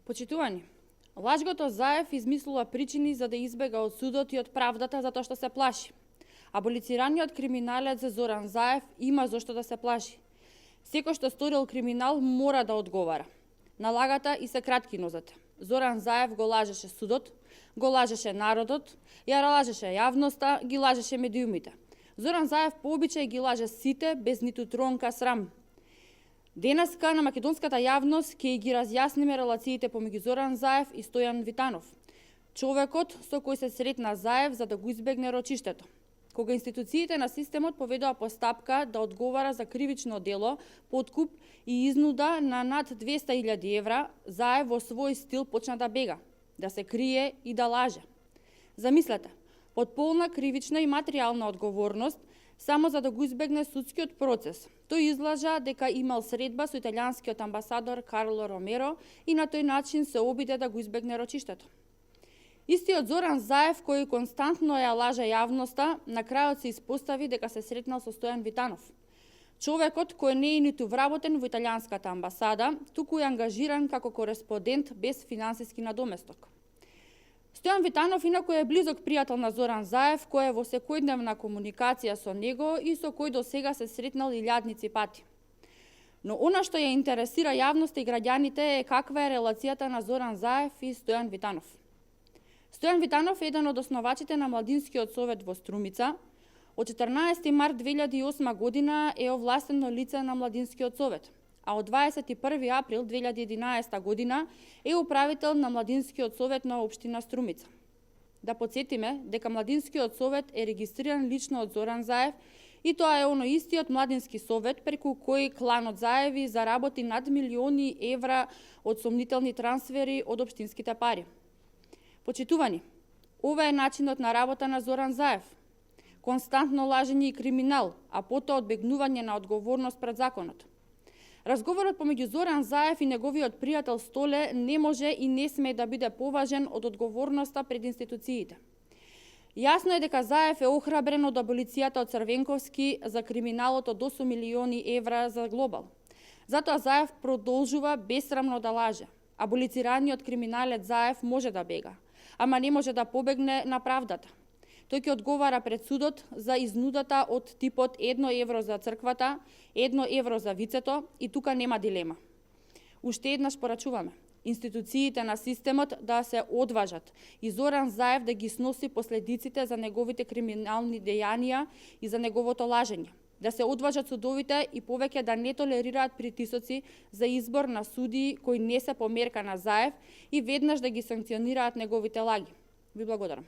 Почитувани, лажгото Заев измислува причини за да избега од судот и од правдата затоа што се плаши. Аболицираниот криминалец Зоран Заев има зошто да се плаши. Секој што сторил криминал мора да одговара. На лагата и се кратки нозете. Зоран Заев го лажеше судот, го лажеше народот, ја лажеше јавноста, ги лажеше медиумите. Зоран Заев по обичај ги лаже сите без ниту тронка срам. Денеска на македонската јавност ќе ги разјасниме релациите помеѓу Зоран Заев и Стојан Витанов, човекот со кој се сретна Заев за да го избегне рочиштето. Кога институциите на системот поведоа постапка да одговара за кривично дело, подкуп и изнуда на над 200.000 евра, Заев во свој стил почна да бега, да се крие и да лаже. Замислете, под полна кривична и материјална одговорност, само за да го избегне судскиот процес. Тој излажа дека имал средба со италијанскиот амбасадор Карло Ромеро и на тој начин се обиде да го избегне рочиштето. Истиот Зоран Заев, кој константно ја лаже јавноста, на крајот се испостави дека се сретнал со Стојан Витанов. Човекот кој не е ниту вработен во италијанската амбасада, туку е ангажиран како кореспондент без финансиски надоместок. Стојан Витанов инаку е близок пријател на Зоран Заев, кој е во секојдневна комуникација со него и со кој до сега се сретнал илјадници пати. Но она што ја интересира јавноста и граѓаните е каква е релацијата на Зоран Заев и Стојан Витанов. Стојан Витанов е еден од основачите на Младинскиот совет во Струмица. Од 14 март 2008 година е овластено лице на Младинскиот совет, а од 21 април 2011 година е управител на Младинскиот совет на општина Струмица. Да подсетиме дека Младинскиот совет е регистриран лично од Зоран Заев и тоа е оној истиот Младински совет преку кој кланот Заеви заработи над милиони евра од сомнителни трансфери од општинските пари. Почитувани, ова е начинот на работа на Зоран Заев. Константно лажење и криминал, а потоа одбегнување на одговорност пред законот. Разговорот помеѓу Зоран Заев и неговиот пријател Столе не може и не сме да биде поважен од одговорноста пред институциите. Јасно е дека Заев е охрабрен од аболицијата од Црвенковски за криминалот од 8 милиони евра за Глобал. Затоа Заев продолжува бесрамно да лаже. Аболицираниот криминалец Заев може да бега, ама не може да побегне на правдата. Тој ќе одговара пред судот за изнудата од типот 1 евро за црквата, 1 евро за вицето и тука нема дилема. Уште еднаш порачуваме институциите на системот да се одважат и Зоран Заев да ги сноси последиците за неговите криминални дејанија и за неговото лажење. Да се одважат судовите и повеќе да не толерираат притисоци за избор на судии кои не се по мерка на Заев и веднаш да ги санкционираат неговите лаги. Ви благодарам.